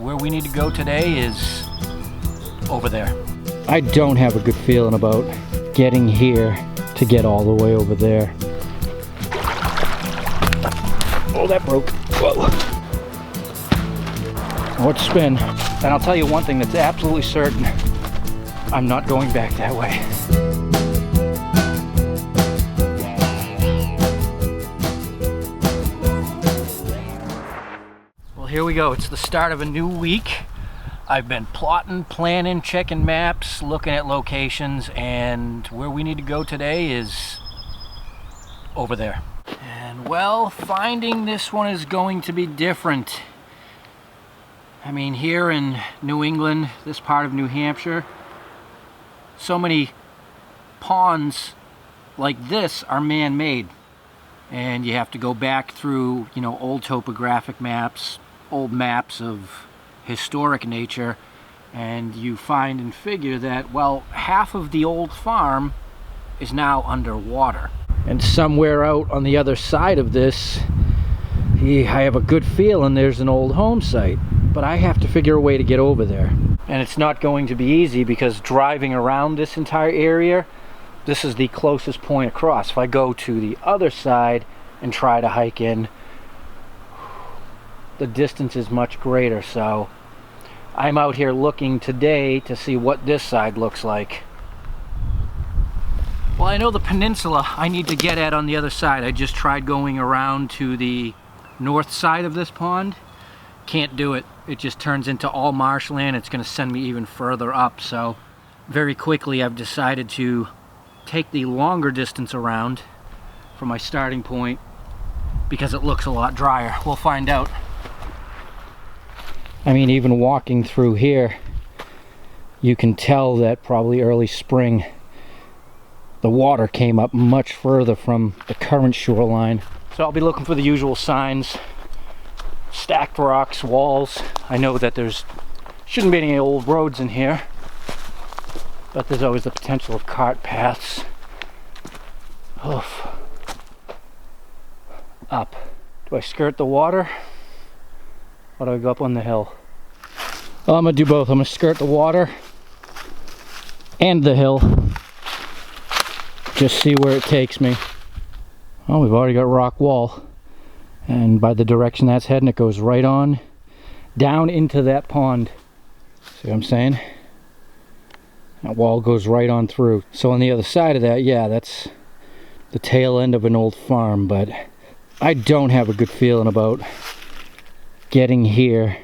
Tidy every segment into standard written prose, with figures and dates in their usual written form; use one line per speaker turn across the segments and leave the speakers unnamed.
where we need to go today is over there.
I don't have a good feeling about getting here to get all the way over there. Oh, that broke. Whoa. Let's spin. And I'll tell you one thing that's absolutely certain. I'm not going back that way. Well, here we go. It's the start of a new week. I've been plotting, planning, checking maps, looking at locations, and where we need to go today is over there. And well, finding this one is going to be different. I mean, here in New England, this part of New Hampshire, so many ponds like this are man-made. And you have to go back through, you know, old topographic maps, old maps of historic nature, and you find and figure that, well, half of the old farm is now underwater. And somewhere out on the other side of this, I have a good feeling there's an old home site, but I have to figure a way to get over there. And it's not going to be easy because driving around this entire area, this is the closest point across. If I go to the other side and try to hike in, the distance is much greater. So I'm out here looking today to see what this side looks like. Well, I know the peninsula I need to get at on the other side. I just tried going around to the north side of this pond. Can't do it. It just turns into all marshland. It's going to send me even further up. So very quickly I've decided to take the longer distance around from my starting point because it looks a lot drier. We'll find out. I mean, even walking through here, you can tell that probably early spring the water came up much further from the current shoreline. So I'll be looking for the usual signs, stacked rocks, walls. I know that there's shouldn't be any old roads in here, but there's always the potential of cart paths. Oof. Up. Do I skirt the water? Or do I go up on the hill? Well, I'm gonna do both. I'm gonna skirt the water and the hill. Just see where it takes me. Oh, we've already got rock wall. And by the direction that's heading, it goes right on down into that pond. See what I'm saying? That wall goes right on through. So on the other side of that, yeah, that's the tail end of an old farm, but I don't have a good feeling about getting here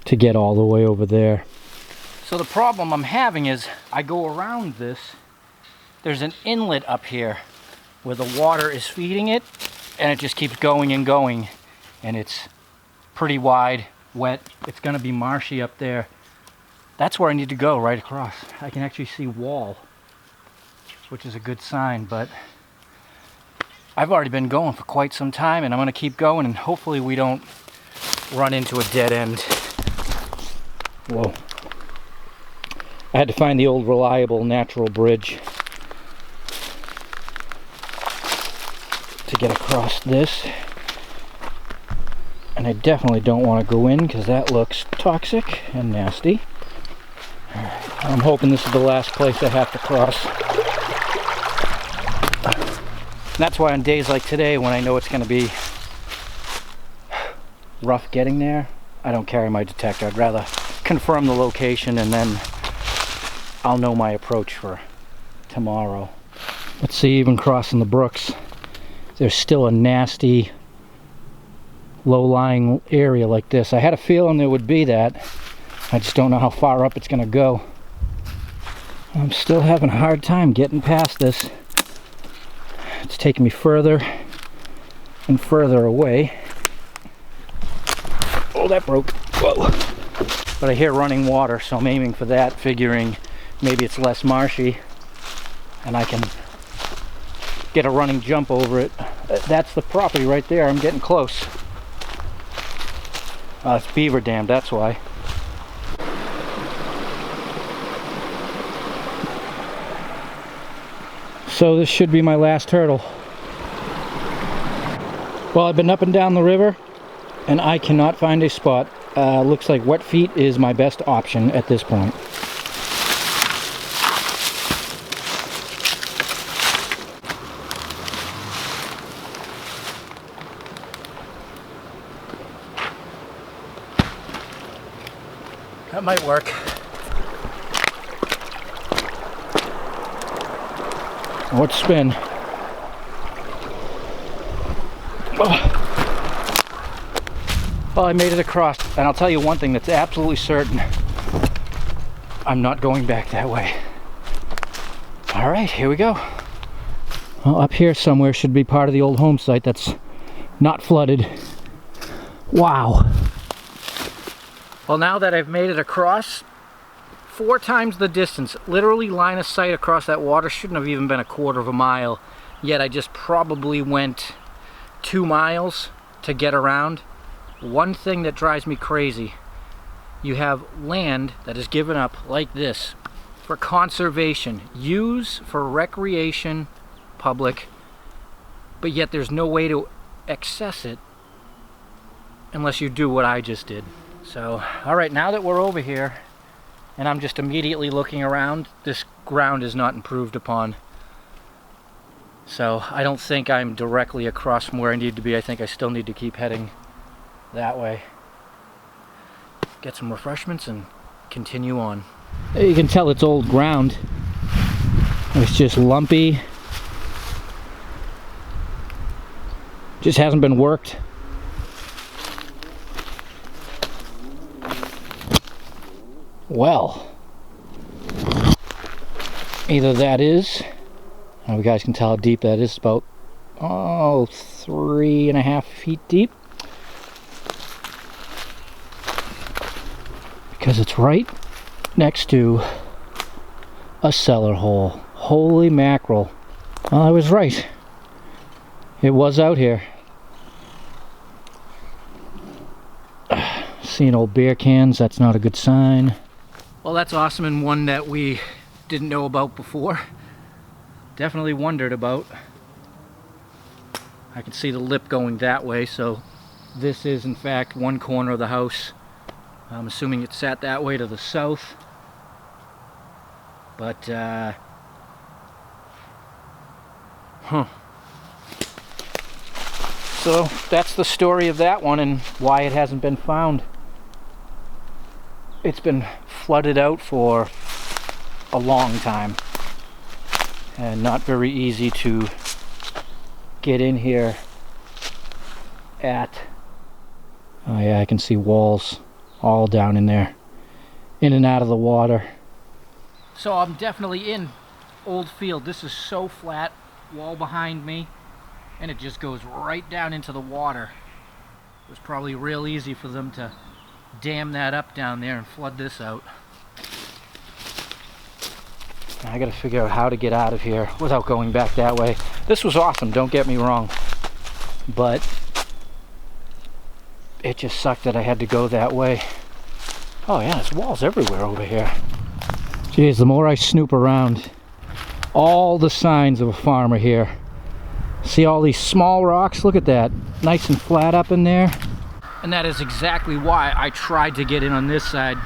to get all the way over there. So the problem I'm having is I go around this. There's an inlet up here where the water is feeding it, and it just keeps going and going, and it's pretty wide, wet. It's gonna be marshy up there. That's where I need to go, right across. I can actually see wall, which is a good sign, but I've already been going for quite some time, and I'm gonna keep going, and hopefully we don't run into a dead end. Whoa. I had to find the old reliable natural bridge to get across this, and I definitely don't want to go in because that looks toxic and nasty. I'm hoping this is the last place I have to cross. That's why on days like today, when I know it's going to be rough getting there, I don't carry my detector. I'd rather confirm the location and then I'll know my approach for tomorrow. Let's see, even crossing the brooks, there's still a nasty low-lying area like this. I had a feeling there would be that. I just don't know how far up it's going to go. I'm still having a hard time getting past this. It's taking me further and further away. Oh, that broke. Whoa. But I hear running water, so I'm aiming for that, figuring maybe it's less marshy and I can get a running jump over it. That's the property right there. I'm getting close. It's beaver dam, that's why. So this should be my last hurdle. Well, I've been up and down the river and I cannot find a spot looks like wet feet is my best option at this point.
That might work.
Let's spin. Oh. Well, I made it across, and I'll tell you one thing that's absolutely certain. I'm not going back that way. All right, here we go. Well, up here somewhere should be part of the old home site that's not flooded. Wow. Well, now that I've made it across, 4 times the distance, literally line of sight across that water, shouldn't have even been a quarter of a mile, yet I just probably went 2 miles to get around. One thing that drives me crazy, you have land that is given up like this for conservation, use for recreation, public, but yet there's no way to access it unless you do what I just did. So, all right, now that we're over here and I'm just immediately looking around, this ground is not improved upon. So I don't think I'm directly across from where I need to be. I think I still need to keep heading that way. Get some refreshments and continue on. You can tell it's old ground. It's just lumpy. Just hasn't been worked. Well, either that is, you guys can tell how deep that is, about 3.5 feet deep, because it's right next to a cellar hole. Holy mackerel. Well, I was right. It was out here. Seeing old beer cans, that's not a good sign. Well, that's awesome, and one that we didn't know about before. Definitely wondered about. I can see the lip going that way, so this is in fact one corner of the house. I'm assuming it sat that way to the south. But, so that's the story of that one and why it hasn't been found. It's been flooded out for a long time and not very easy to get in here at. Oh yeah, I can see walls all down in there, in and out of the water. So I'm definitely in old field. This is so flat, wall behind me, and it just goes right down into the water. It was probably real easy for them to dam that up down there and flood this out. I gotta figure out how to get out of here without going back that way. This was awesome, don't get me wrong, but it just sucked that I had to go that way. Oh yeah, there's walls everywhere over here. Geez, the more I snoop around, all the signs of a farmer here. See all these small rocks? Look at that, nice and flat up in there. And that is exactly why I tried to get in on this side.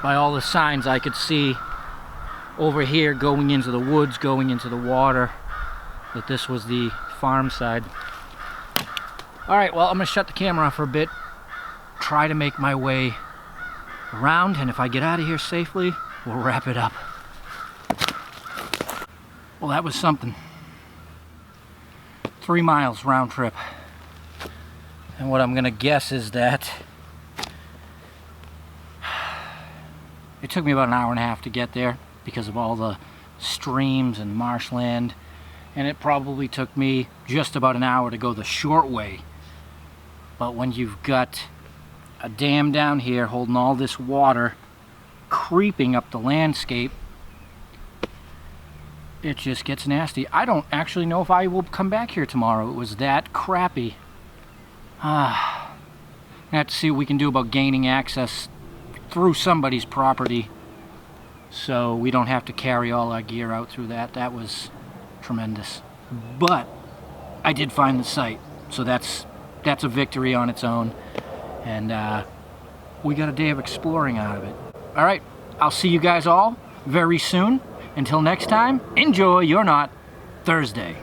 By all the signs I could see over here going into the woods, going into the water, that this was the farm side. Alright, well, I'm going to shut the camera off for a bit, try to make my way around, and if I get out of here safely, we'll wrap it up. Well, that was something. 3 miles round trip. And what I'm going to guess is that it took me about an hour and a half to get there because of all the streams and marshland, and it probably took me just about an hour to go the short way. But when you've got a dam down here holding all this water creeping up the landscape, it just gets nasty. I don't actually know if I will come back here tomorrow. It was that crappy. I have to see what we can do about gaining access through somebody's property so we don't have to carry all our gear out through that. That was tremendous. But I did find the site, so that's a victory on its own. And we got a day of exploring out of it. All right, I'll see you guys all very soon. Until next time, enjoy your not Thursday.